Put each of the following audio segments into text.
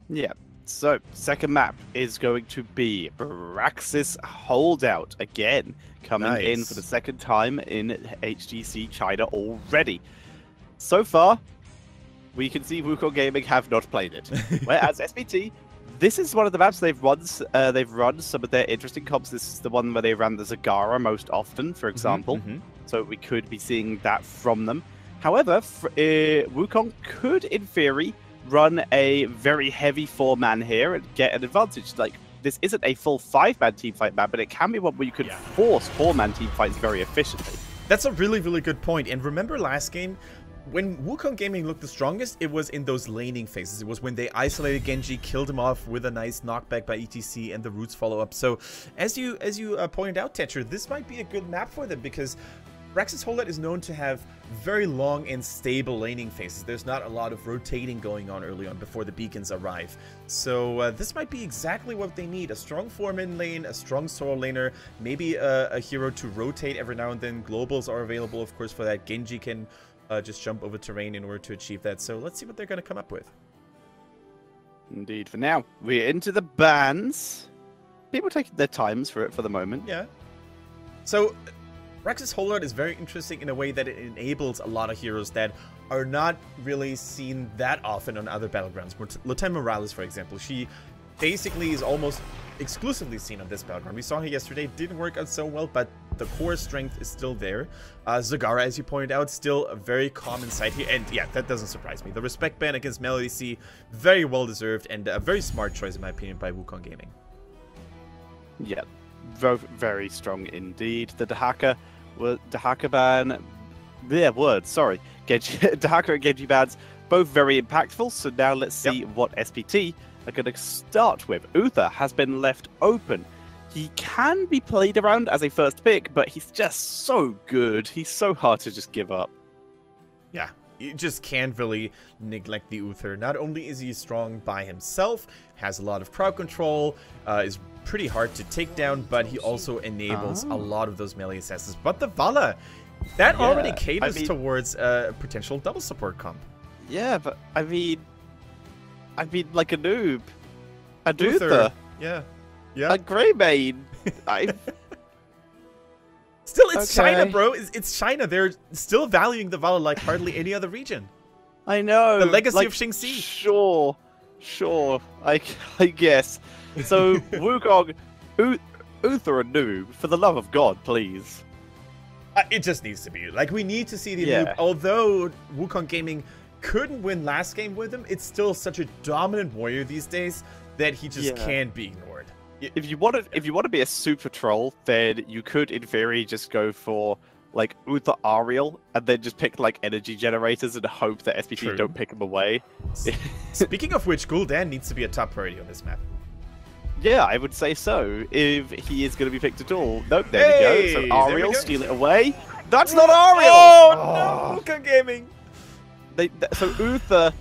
Yeah. So, second map is going to be Braxis Holdout again, coming in for the Nice. second time in HGC China already. So far, we can see Wukong Gaming have not played it. Whereas SPT, this is one of the maps they've run. They've run some of their interesting comps. This is the one where they ran the Zagara most often, for example. So we could be seeing that from them. However, Wukong could, in theory, run a very heavy 4-man here and get an advantage. Like, this isn't a full 5-man teamfight map, but it can be one where you could force 4-man teamfights very efficiently. That's a really, really good point. And remember last game, when Wukong Gaming looked the strongest, it was in those laning phases. It was when they isolated Genji, killed him off with a nice knockback by ETC and the Roots follow-up. So, as you pointed out, Tetcher, this might be a good map for them because Braxis Holdout is known to have very long and stable laning phases. There's not a lot of rotating going on early on before the beacons arrive. So this might be exactly what they need. A strong 4-man lane, a strong solo laner, maybe a hero to rotate every now and then. Globals are available, of course, for that. Genji can just jump over terrain in order to achieve that. So let's see what they're going to come up with. Indeed. For now, we're into the bans. People taking their times for it for the moment. Yeah. So Braxis Holdout is very interesting in a way that it enables a lot of heroes that are not really seen that often on other battlegrounds. Latem Morales, for example, she basically is almost exclusively seen on this battleground. We saw her yesterday, didn't work out so well, but the core strength is still there. Zagara, as you pointed out, still a very common sight here, and yeah, that doesn't surprise me. The respect ban against Melody C, very well deserved, and a very smart choice in my opinion by Wukong Gaming. Yeah, very strong indeed. The Dahaka ban, Dahaka and Genji bans, both very impactful. So now let's see what SPT are going to start with. Uther has been left open. He can be played around as a first pick, but he's just so good. He's so hard to just give up. Yeah, you just can't really neglect the Uther. Not only is he strong by himself, has a lot of crowd control, is pretty hard to take down, but he also enables a lot of those melee assassins. But the Vala, that already caters towards a potential double support comp. Yeah, but I mean like a noob. A Uther. Yeah. A Greymane. Still, it's China, bro. It's China. They're still valuing the Vala like hardly any other region. I know. The legacy of Xingxi. Sure. I guess. So, Wukong, Uther a noob. For the love of God, please. It just needs to be. Like, we need to see the noob. Although Wukong Gaming couldn't win last game with him, it's still such a dominant warrior these days that he just can't be ignored. If you want to be a super troll, then you could, in theory, just go for like Uther Ariel and then just pick like energy generators and hope that SPT don't pick him away. Speaking of which, Gul'dan needs to be a top priority on this map. Yeah, I would say so. If he is going to be picked at all. Nope, there we go. So Ariel, steal it away. That's not Ariel! Oh, no! Wukong Gaming! So Uther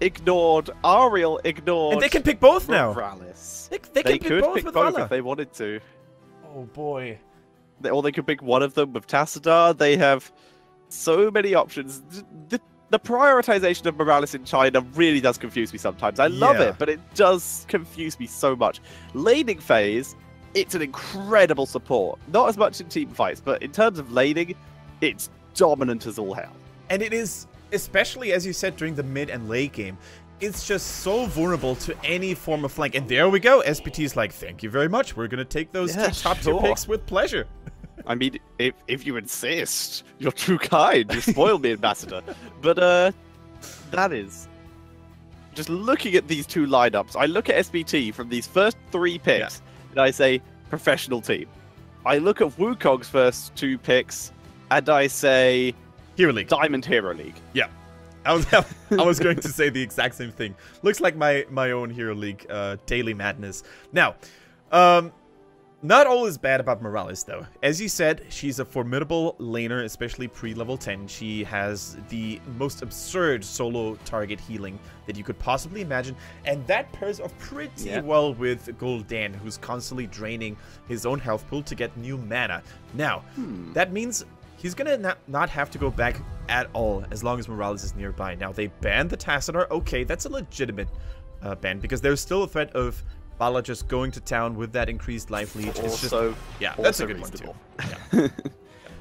ignored, Ariel ignored. And they can pick both now. Morales. They can pick both with Vala if they wanted to. Oh boy. Or they could pick one of them with Tassadar. They have so many options. The prioritization of Morales in China really does confuse me sometimes. I love it, but it does confuse me so much. Laning phase, it's an incredible support. Not as much in team fights, but in terms of laning, it's dominant as all hell. And it is, especially as you said during the mid and late game, it's just so vulnerable to any form of flank. And there we go. SPT's like, thank you very much. We're going to take those two top tier picks with pleasure. I mean, if you insist, you're too kind. You spoiled me, Ambassador. But that is... Just looking at these two lineups, I look at SPT from these first 3 picks, and I say, professional team. I look at Wukong's first 2 picks, and I say... Hero League. Diamond Hero League. Yeah. I was going to say the exact same thing. Looks like my own Hero League daily madness. Now, not all is bad about Morales, though. As you said, she's a formidable laner, especially pre-level 10. She has the most absurd solo target healing that you could possibly imagine, and that pairs off pretty well with Gul'dan, who's constantly draining his own health pool to get new mana. Now, that means he's gonna not have to go back at all as long as Morales is nearby. Now, they banned the Tassadar. Okay, that's a legitimate banned, because there's still a threat of Vala just going to town with that increased life leech. It's just, yeah, that's a good reasonable. one too. Yeah.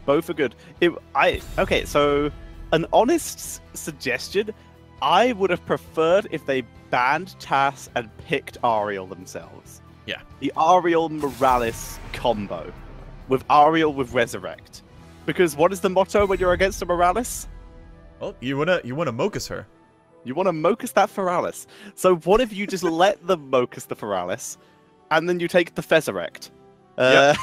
Both are good. Okay, so an honest suggestion, I would have preferred if they banned TAS and picked Ariel themselves. Yeah. The Ariel Morales combo with Ariel with Resurrect. Because what is the motto when you're against a Morales? Well, you wanna Mocus her. You want to Mocus that Ferralis. So what if you just let them Mocus the Ferralis, and then you take the Resurrect, and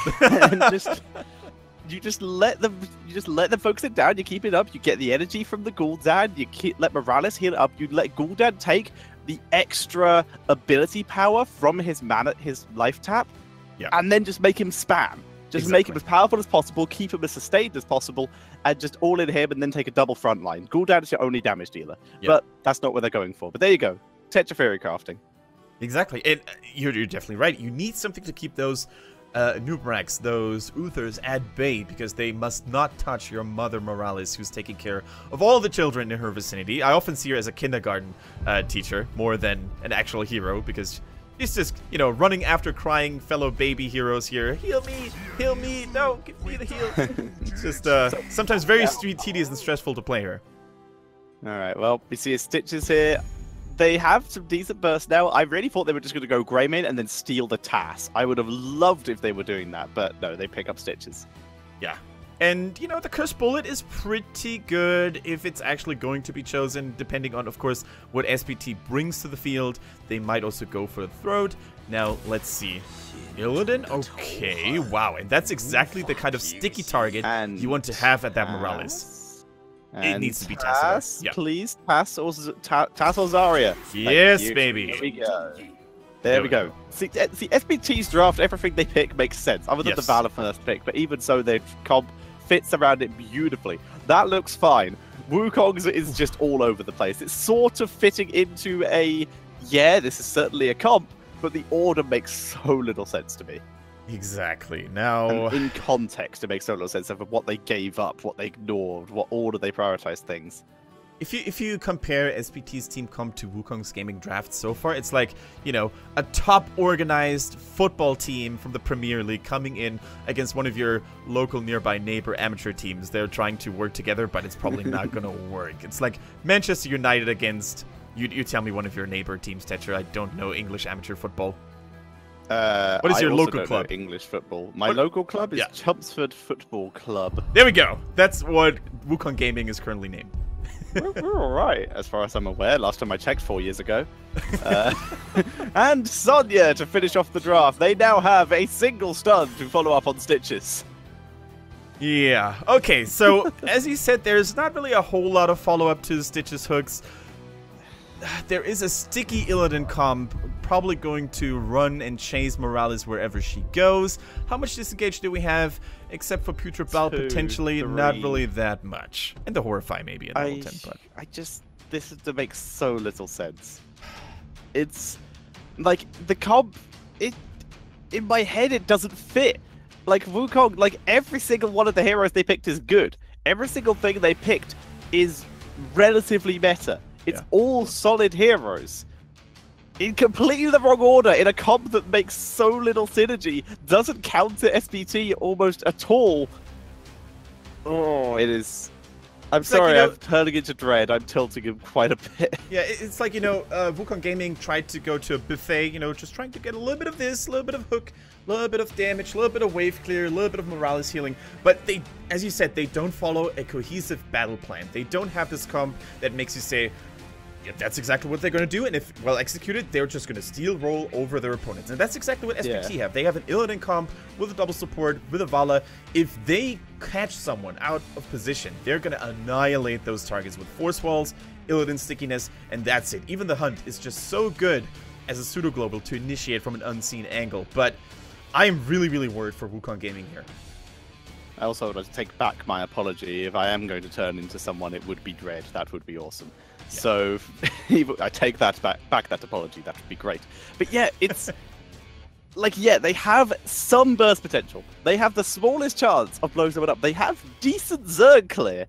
you just let them focus it down. You keep it up. You get the energy from the Gul'dan. You let Morales heal it up. You let Gul'dan take the extra ability power from his mana, his life tap, and then just make him spam. Just make him as powerful as possible, keep him as sustained as possible, and just all in him, and then take a double front line. Gul'dan is your only damage dealer, but that's not what they're going for. But there you go, Tetra crafting. Exactly, and you're definitely right. You need something to keep those Nubrax, those Uthers at bay, because they must not touch your mother Morales, who's taking care of all the children in her vicinity. I often see her as a kindergarten teacher more than an actual hero, because she's just, you know, running after crying fellow baby heroes here. Heal me, no, give me the heal. It's just sometimes very tedious and stressful to play her. Alright, well, we see his Stitches here. They have some decent bursts now. I really thought they were just going to go Greymane and then steal the TAS. I would have loved if they were doing that, but no, they pick up Stitches. Yeah. And, you know, the Cursed Bullet is pretty good if it's actually going to be chosen, depending on, of course, what SPT brings to the field. They might also go for the Throat. Now, let's see. Illidan? Okay, wow. And that's exactly the kind of sticky target you want to have at that Morales. It needs to be TAS. Yeah. Please, TAS or Zarya. Yes, baby. There we go. There we go. See, SPT's draft, everything they pick makes sense, other than the Vala first pick, but even so, their comp fits around it beautifully. That looks fine. Wukong's is just all over the place. It's sort of fitting into a, this is certainly a comp, but the order makes so little sense to me. Exactly. Now, and in context, it makes so little sense of what they gave up, what they ignored, what order they prioritized things. If you compare SPT's team comp to Wukong's gaming draft so far, it's like, you know, a top organized football team from the Premier League coming in against one of your local nearby neighbor amateur teams. They're trying to work together, but it's probably not going to work. It's like Manchester United against, you tell me one of your neighbor teams, Tetra. I don't know English amateur football. What is your local club? English football. My local club is Chelmsford Football Club. There we go. That's what Wukong Gaming is currently named. We're all right, as far as I'm aware. Last time I checked 4 years ago. And Sonya to finish off the draft. They now have a single stun to follow up on Stitches. Yeah. Okay, so as you said, there's not really a whole lot of follow-up to Stitches hooks. There is a sticky Illidan comp, probably going to run and chase Morales wherever she goes. How much disengage do we have? Except for Putrid Bell, potentially not really that much. And the Horrify maybe in level 10, but this makes so little sense. It's like the comp, in my head it doesn't fit. Like Wukong, like every single one of the heroes they picked is good. Every single thing they picked is relatively better. It's all solid heroes. In completely the wrong order, in a comp that makes so little synergy, doesn't counter SPT almost at all. Oh, it is... I'm sorry, I'm turning into Dread. I'm tilting him quite a bit. Yeah, it's like, you know, Wukong Gaming tried to go to a buffet, you know, just trying to get a little bit of this, a little bit of hook, a little bit of damage, a little bit of wave clear, a little bit of Morales healing. But they, as you said, they don't follow a cohesive battle plan. They don't have this comp that makes you say, yeah, that's exactly what they're going to do, and if well executed, they're just going to steal roll over their opponents. And that's exactly what SPT have. They have an Illidan comp with a double support, with a Vala. If they catch someone out of position, they're going to annihilate those targets with Force Walls, Illidan stickiness, and that's it. Even the Hunt is just so good as a pseudo-global to initiate from an unseen angle. But I am really, really worried for Wukong Gaming here. I also want to take back my apology. If I am going to turn into someone, it would be Dread. That would be awesome. So I take that back that apology. That would be great. But yeah, it's like, they have some burst potential. They have the smallest chance of blowing someone up. They have decent Zerg clear.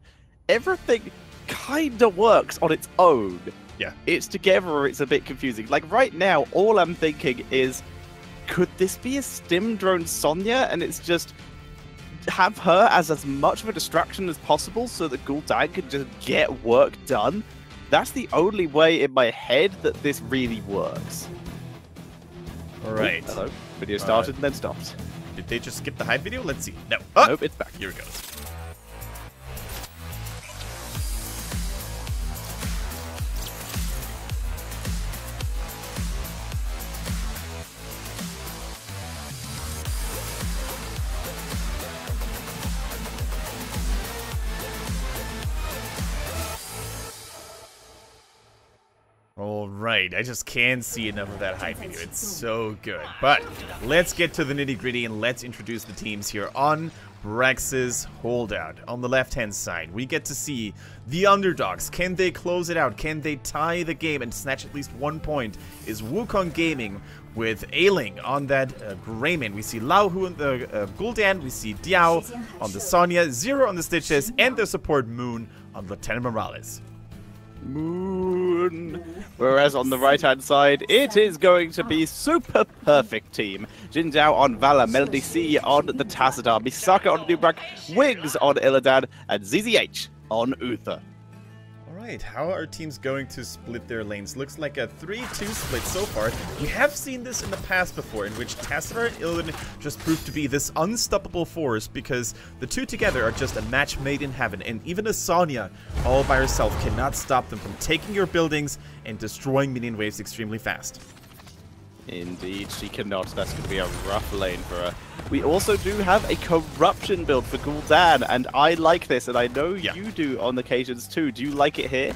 Everything kind of works on its own. Yeah. It's together or it's a bit confusing. Like right now, all I'm thinking is, could this be a stim drone Sonya? And it's just have her as much of a distraction as possible so that Gul'dan can just get work done. That's the only way in my head that this really works. Alright. Hello. Video started and then stopped. Did they just skip the hype video? Let's see. No. Nope, it's back. Here it goes. Alright, I just can't see enough of that hype video. It's so good. But let's get to the nitty-gritty and let's introduce the teams here on Brex's Holdout. On the left-hand side, we get to see the underdogs. Can they close it out? Can they tie the game and snatch at least 1 point? Is Wukong Gaming with Ailing on that Greymane. We see Laohu on the Gul'dan. We see Diao on the Sonya. Zero on the Stitches. And the support Moon on Lieutenant Morales. Moon. Whereas on the right-hand side, it is going to be super perfect team. Jin Zhao on Valor, Melody C on the Tassadar, Misaka on Nubrak, Wiggs on Illidan, and ZZH on Uther. Alright, how are teams going to split their lanes? Looks like a 3-2 split so far. We have seen this in the past before, in which Tassadar and Illidan just proved to be this unstoppable force because the two together are just a match made in heaven, and even a Sonya all by herself cannot stop them from taking your buildings and destroying minion waves extremely fast. Indeed, she cannot. That's going to be a rough lane for her. We also do have a corruption build for Gul'dan, and I like this, and I know you do on occasions too. Do you like it here?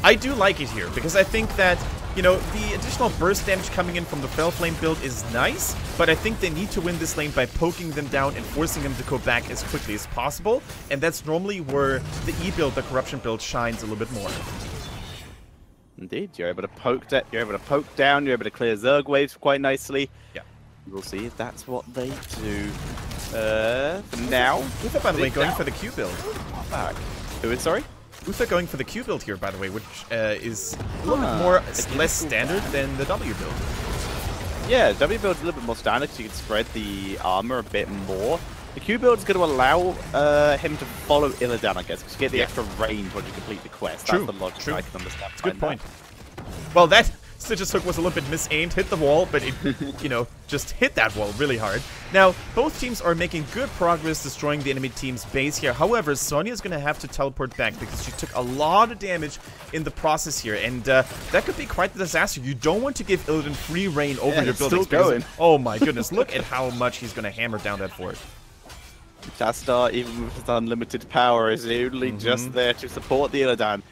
I do like it here, because I think that, you know, the additional burst damage coming in from the Fell Flame build is nice, but I think they need to win this lane by poking them down and forcing them to go back as quickly as possible, and that's normally where the E build, the corruption build, shines a little bit more. Indeed, you're able to poke that. You're able to poke down. You're able to clear Zerg waves quite nicely. Yeah, we'll see if that's what they do. For now, Uther, by the way, going for the Q build. Back. Who is sorry? Uther going for the Q build here, by the way, which is a little bit more less standard than the W build. Yeah, W build is a little bit more standard because you can spread the armor a bit more. The Q build is going to allow him to follow Illidan, I guess, because you get the extra range when you complete the quest. True. That's the logic I can understand. That's a good point. Well, that Stitch's hook was a little bit misaimed, hit the wall, but it, you know, just hit that wall really hard. Now, both teams are making good progress destroying the enemy team's base here. However, Sonya is going to have to teleport back because she took a lot of damage in the process here, and that could be quite the disaster. You don't want to give Illidan free reign over your buildings. Going. Oh my goodness, look at how much he's going to hammer down that fort. Tassadar, even with his unlimited power, is only just there to support the Illidan.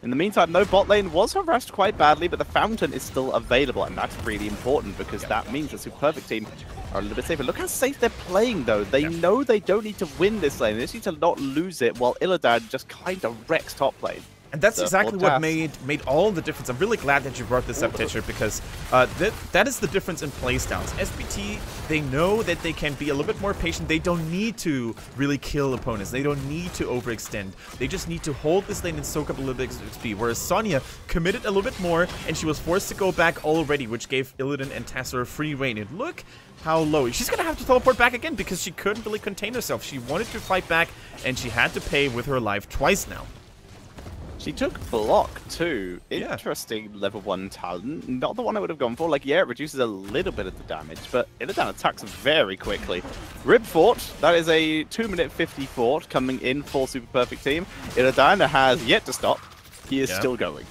In the meantime, no bot lane was harassed quite badly, but the fountain is still available, and that's really important because that means the Super Perfect team are a little bit safer. Look how safe they're playing, though. They know they don't need to win this lane. They just need to not lose it, while Illidan just kind of wrecks top lane. And that's exactly what made all the difference. I'm really glad that you brought this up, Teacher, because that is the difference in playstyles. SPT, they know that they can be a little bit more patient. They don't need to really kill opponents. They don't need to overextend. They just need to hold this lane and soak up a little bit of XP. Whereas Sonya committed a little bit more, and she was forced to go back already, which gave Illidan and Tassadar free reign. And look how low. She's going to have to teleport back again because she couldn't really contain herself. She wanted to fight back, and she had to pay with her life twice now. She took block too. Interesting level 1 talent. Not the one I would have gone for. Like, yeah, it reduces a little bit of the damage, but Illidan attacks very quickly. Rib Fort, that is a 2-minute 50 fort coming in for Super Perfect team. Illidan has yet to stop. He is still going.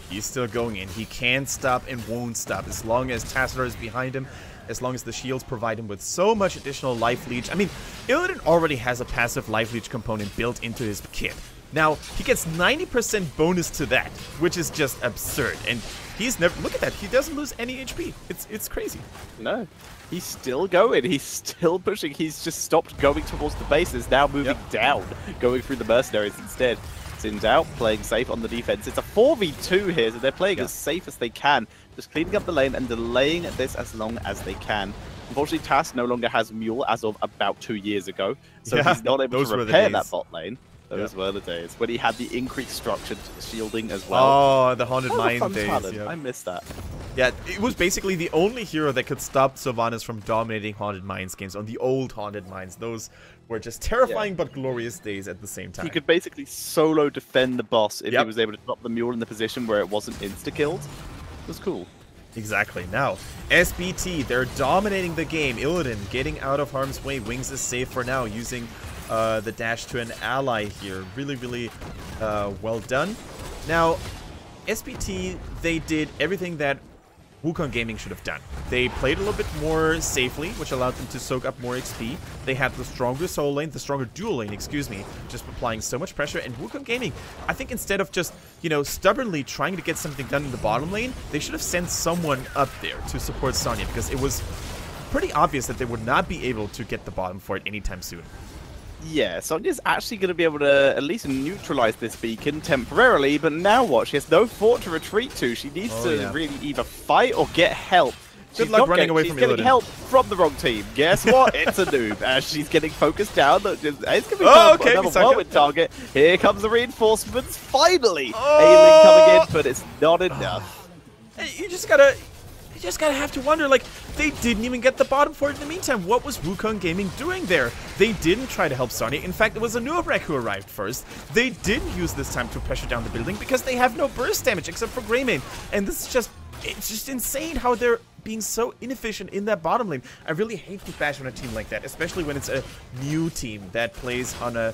He's still going, and he can't stop and won't stop as long as Tassadar is behind him. As long as the shields provide him with so much additional life leech. I mean, Illidan already has a passive life leech component built into his kit. Now, he gets 90% bonus to that, which is just absurd. And he's never... Look at that. He doesn't lose any HP. It's crazy. No. He's still going. He's still pushing. He's just stopped going towards the bases. Now moving down. Going through the mercenaries instead. Xin Zhao playing safe on the defense. It's a 4v2 here, so they're playing as safe as they can. Just cleaning up the lane and delaying this as long as they can. Unfortunately, Tass no longer has Mule as of about 2 years ago. So he's not able to repair that bot lane. Those were the days when he had the increased structured shielding as well. Oh, the Haunted Mine days. Yep. I missed that. Yeah, it was basically the only hero that could stop Sylvanas from dominating Haunted Mines games on the old Haunted Mines. Those were just terrifying but glorious days at the same time. He could basically solo defend the boss if he was able to drop the mule in the position where it wasn't insta-killed. It was cool. Exactly. Now, SPT, they're dominating the game. Illidan getting out of harm's way. Wings is safe for now, using the dash to an ally here. Really, really well done. Now, SPT, they did everything that Wukong Gaming should have done. They played a little bit more safely, which allowed them to soak up more XP. They had the stronger solo lane, the stronger dual lane, excuse me, just applying so much pressure. And Wukong Gaming, I think instead of just, you know, stubbornly trying to get something done in the bottom lane, they should have sent someone up there to support Sonya, because it was pretty obvious that they would not be able to get the bottom for it anytime soon. Yeah, Sonya's actually going to be able to at least neutralize this beacon temporarily, but now what? She has no fort to retreat to. She needs to really either fight or get help. Good luck running away from Illidan. She's getting help from the wrong team. Guess what? It's a noob. As she's getting focused down. It's going to be another whirlwind target. Here comes the reinforcements. Finally! Ailing coming in, but it's not enough. You just gotta have to wonder, like, they didn't even get the bottom for it in the meantime. What was Wukong Gaming doing there? They didn't try to help Sonya. In fact, it was a Nuabrek who arrived first. They didn't use this time to pressure down the building because they have no burst damage except for Greymane. And this is it's just insane how they're being so inefficient in that bottom lane. I really hate to bash on a team like that, especially when it's a new team that plays on a,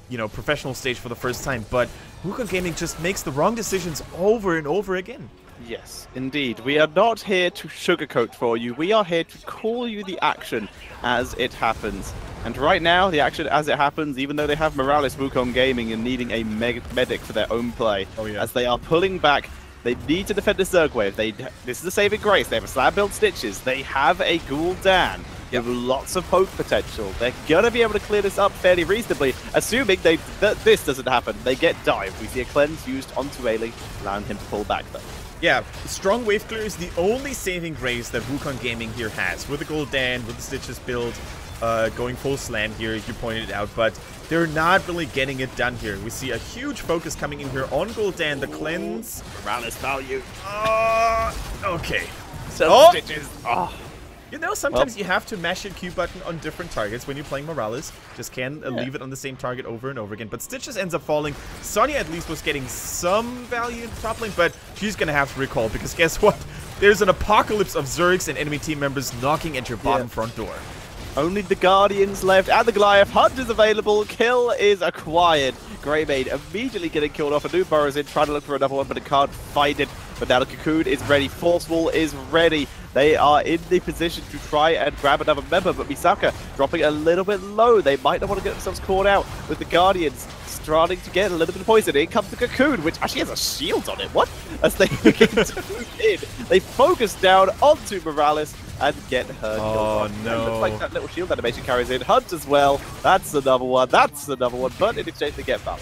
you know, professional stage for the first time. But Wukong Gaming just makes the wrong decisions over and over again. Yes, indeed. We are not here to sugarcoat for you. We are here to call you the action as it happens. And right now, the action as it happens, even though they have Morales Wukong Gaming and needing a medic for their own play, as they are pulling back, they need to defend the Zerg wave. This is a saving grace. They have a slab build Stitches. They have a Gul'dan. They have lots of poke potential. They're going to be able to clear this up fairly reasonably, assuming that this doesn't happen. They get dived. We see a cleanse used onto Ailing, allowing him to pull back though. Yeah, strong wave clear is the only saving grace that Wukong Gaming here has. With the Gul'dan, with the Stitches build, going full slam here, you pointed it out, but they're not really getting it done here. We see a huge focus coming in here on Gul'dan, the cleanse. Morales value. Okay. So Stitches. You know, sometimes you have to mash your Q button on different targets when you're playing Morales. Just can't leave it on the same target over and over again. But Stitches ends up falling. Sonya at least was getting some value in the top lane, but she's going to have to recall because guess what? There's an apocalypse of Zergs and enemy team members knocking at your bottom front door. Only the Guardians left and the Goliath. Hunt is available. Kill is acquired. Greymane immediately getting killed off. A new burrows in, trying to look for another one, but it can't find it. But now the Cocoon is ready. Force Wall is ready. They are in the position to try and grab another member, but Misaka dropping a little bit low. They might not want to get themselves caught out with the Guardians starting to get a little bit of poison. In comes the Cocoon, which actually has a shield on it. What? As they begin to move in, they focus down onto Morales and get her. Oh no. It looks like that little shield animation carries in. Hunt as well. That's another one. That's another one. But in exchange, they get Valor.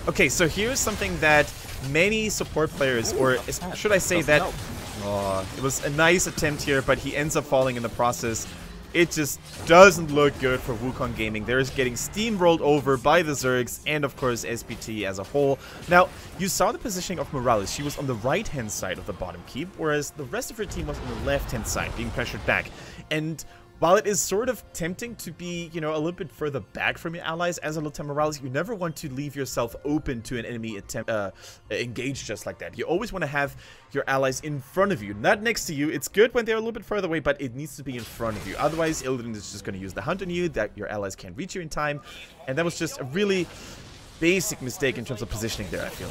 Okay, so here's something that many support players, or should I say that... it was a nice attempt here, but he ends up falling in the process. It just doesn't look good for Wukong Gaming. They're getting steamrolled over by the Zergs and, of course, SPT as a whole. Now, you saw the positioning of Morales. She was on the right-hand side of the bottom keep, whereas the rest of her team was on the left-hand side, being pressured back. And while it is sort of tempting to be, you know, a little bit further back from your allies as a Lieutenant Morales, you never want to leave yourself open to an enemy attempt engage just like that. You always want to have your allies in front of you, not next to you. It's good when they're a little bit further away, but it needs to be in front of you. Otherwise, Illidan is just going to use the hunt on you, that your allies can't reach you in time. And that was just a really basic mistake in terms of positioning there, I feel.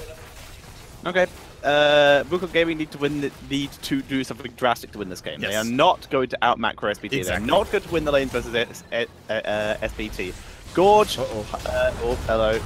Okay. Wukong Gaming need to do something drastic to win this game. Yes. They are not going to out macro SPT. Exactly. They're not going to win the lanes versus SPT. Gorge. Hello.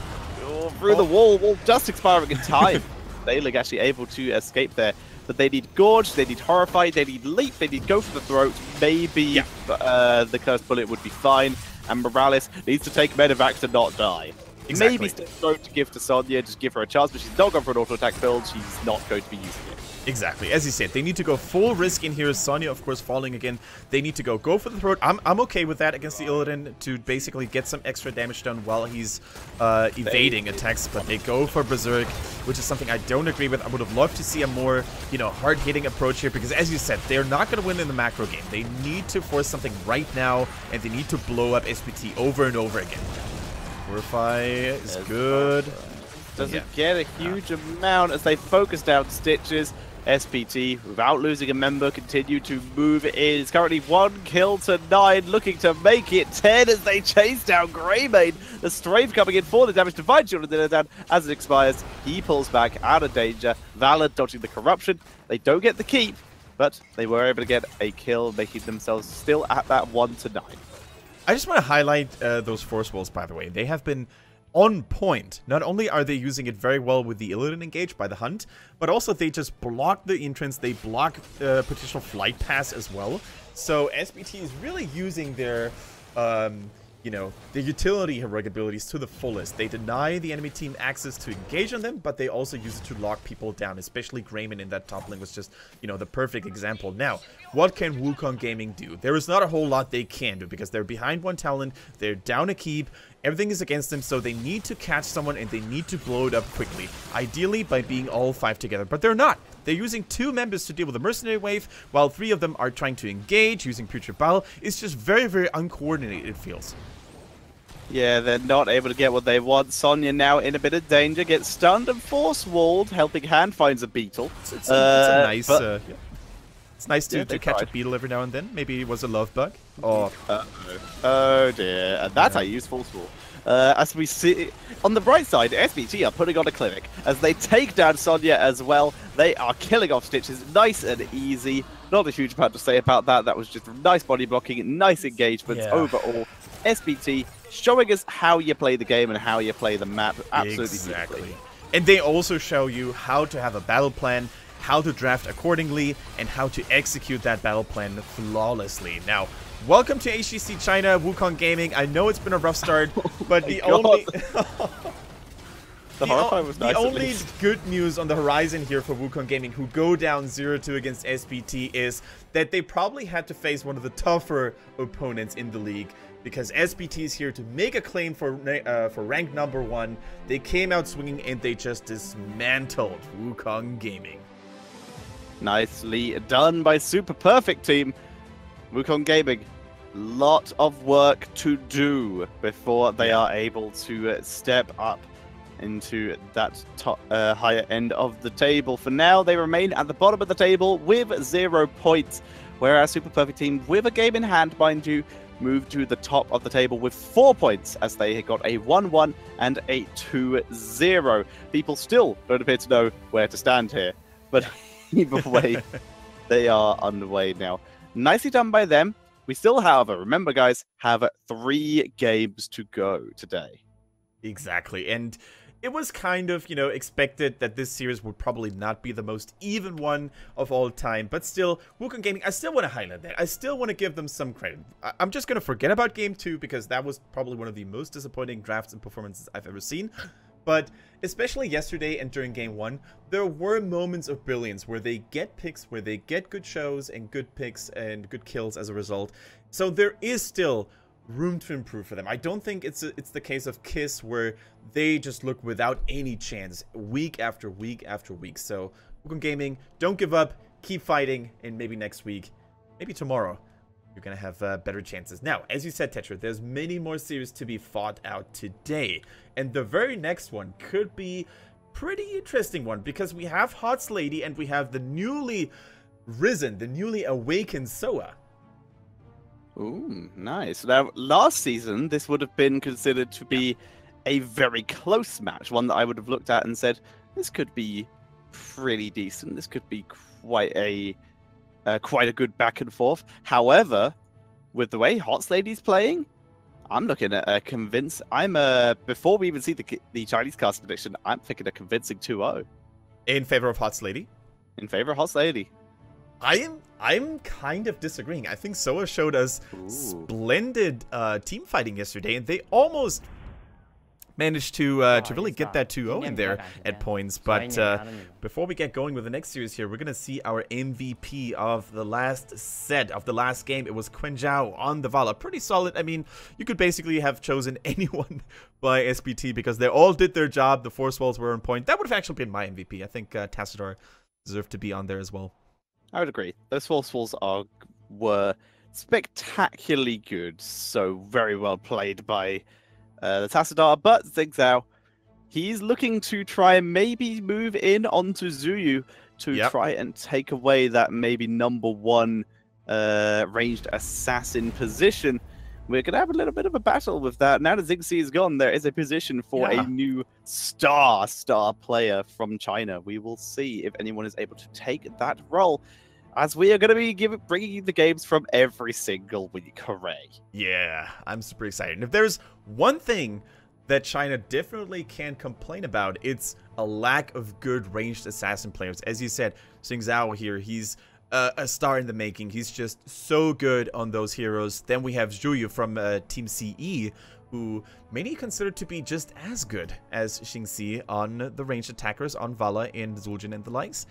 Through the wall just expiring in time. Ailing actually able to escape there. But they need Gorge, they need Horrify, they need Leap, they need Go for the Throat. Maybe the Cursed Bullet would be fine. And Morales needs to take Medivac to not die. Exactly. Maybe still going to give to Sonya, just give her a chance, but she's not going for an auto attack build. She's not going to be using it. Exactly. As you said, they need to go full risk in here. Sonya, of course, falling again. They need to go for the throat. I'm okay with that against the Illidan to basically get some extra damage done while he's evading attacks. But they go for Berserk, which is something I don't agree with. I would have loved to see a more, you know, hard-hitting approach here because, as you said, they're not going to win in the macro game. They need to force something right now, and they need to blow up SPT over and over again. Purify is good. Doesn't get a huge amount as they focus down Stitches. SPT, without losing a member, continue to move in. It's currently 1 kill to 9, looking to make it 10 as they chase down Greymane. The Strafe coming in for the damage. Divine Shield of down as it expires. He pulls back out of danger. Valor dodging the corruption. They don't get the keep, but they were able to get a kill, making themselves still at that 1 to 9. I just want to highlight those Force Walls, by the way. They have been on point. Not only are they using it very well with the Illidan engage by the Hunt, but also they just block the entrance, they block potential flight pass as well. So SPT is really using their, you know, the utility heroic abilities to the fullest. They deny the enemy team access to engage on them, but they also use it to lock people down, especially Greymane in that top lane was just, you know, the perfect example. Now, what can Wukong Gaming do? There is not a whole lot they can do because they're behind 1 talent, they're down a keep, everything is against them, so they need to catch someone and they need to blow it up quickly. Ideally by being all 5 together, but they're not. They're using 2 members to deal with the mercenary wave, while 3 of them are trying to engage using Putrid Bile. It's just very, very uncoordinated, it feels. Yeah, they're not able to get what they want. Sonya now in a bit of danger, gets stunned and force-walled. Helping Hand finds a beetle. It's a nice... yeah. It's nice to catch tried. a beetle every now and then. Maybe it was a love bug. Oh, oh dear. And that's how you use force-wall. As we see, on the bright side, SPT are putting on a clinic. As they take down Sonya as well, they are killing off Stitches nice and easy. Not a huge amount to say about that. That was just nice body blocking, nice engagements overall. SPT showing us how you play the game and how you play the map. Absolutely exactly. beautifully. And they also show you how to have a battle plan, how to draft accordingly, and how to execute that battle plan flawlessly. Now, welcome to HGC China, Wukong Gaming. I know it's been a rough start, but the only... The only good news on the horizon here for Wukong Gaming, who go down 0-2 against SPT, is that they probably had to face one of the tougher opponents in the league, because SPT is here to make a claim for rank number 1. They came out swinging and they just dismantled Wukong Gaming. Nicely done by Super Perfect Team. Wukong Gaming, lot of work to do before they are able to step up into that top, higher end of the table. For now, they remain at the bottom of the table with 0 points, whereas Super Perfect Team, with a game in hand, mind you, moved to the top of the table with 4 points as they got a 1-1 and a 2-0. People still don't appear to know where to stand here, but either way, they are underway now. Nicely done by them. We still, however, remember guys, have 3 games to go today. Exactly, and it was kind of, you know, expected that this series would probably not be the most even one of all time, but still, Wukong Gaming, I still want to highlight that. I still want to give them some credit. I'm just going to forget about Game 2 because that was probably one of the most disappointing drafts and performances I've ever seen. But especially yesterday and during Game 1, there were moments of brilliance where they get picks, where they get good shows and good picks and good kills as a result. So there is still room to improve for them. I don't think it's the case of Kiss where they just look without any chance week after week after week. So Wukong Gaming, don't give up, keep fighting, and maybe next week, maybe tomorrow, you're gonna have better chances. Now, as you said, Tetra, there's many more series to be fought out today, and the very next one could be pretty interesting one because we have Hot's Lady and we have the newly risen, the newly awakened Soa. Ooh, nice. Now, last season, this would have been considered to be a very close match, one that I would have looked at and said, this could be pretty decent. This could be quite a good back and forth. However, with the way Hot's Lady's playing, I'm looking at a before we even see the Chinese cast prediction, I'm thinking a convincing 2-0. In favor of Hot's Lady? In favor of Hot's Lady. I'm kind of disagreeing. I think Soa showed us splendid team fighting yesterday, and they almost managed to really get that 2-0 in there at points. But before we get going with the next series here, we're going to see our MVP of the last set, of the last game. It was Quenjiao on the Vala. Pretty solid. I mean, you could basically have chosen anyone by SPT because they all did their job. The force walls were on point. That would have actually been my MVP. I think Tassadar deserved to be on there as well. I would agree. Those force walls were spectacularly good. So very well played by the Tassadar, but Zigzao, he's looking to try and maybe move in onto Zuyu to try and take away that maybe #1 ranged assassin position. We're going to have a little bit of a battle with that. Now that Zigzee is gone, there is a position for a new star player from China. We will see if anyone is able to take that role, as we are going to be bringing you the games from every single week. Hooray. Yeah, I'm super excited. And if there's one thing that China definitely can complain about, it's a lack of good ranged assassin players. As you said, Xing Zhao here, he's a star in the making. He's just so good on those heroes. Then we have Zhuyu from Team CE, who many consider to be just as good as Xingxi on the ranged attackers on Vala and Zul'jin and the likes.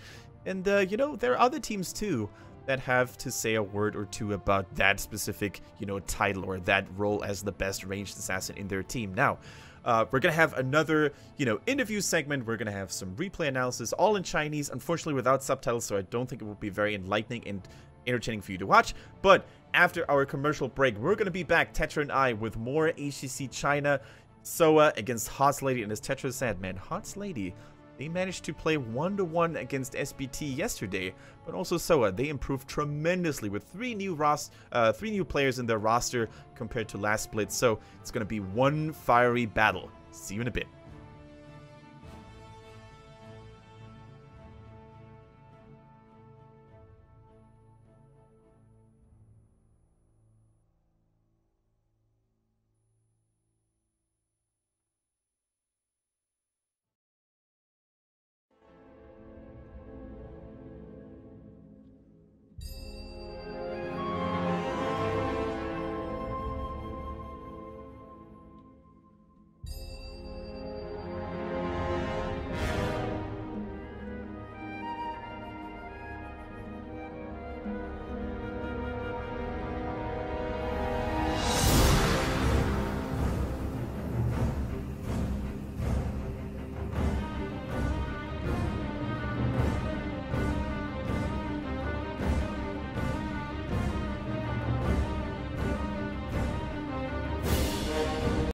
And, you know, there are other teams, too, that have to say a word or two about that specific, you know, title or that role as the best ranged assassin in their team. Now, we're going to have another, you know, interview segment. We're going to have some replay analysis, all in Chinese, unfortunately without subtitles, so I don't think it will be very enlightening and entertaining for you to watch. But after our commercial break, we're going to be back, Tetra and I, with more HGC China. Soa against Hots Lady, and as Tetra said, man, Hots Lady, they managed to play 1-1 against SPT yesterday, but also Soa, they improved tremendously with three new players in their roster compared to last split. So it's going to be one fiery battle. See you in a bit.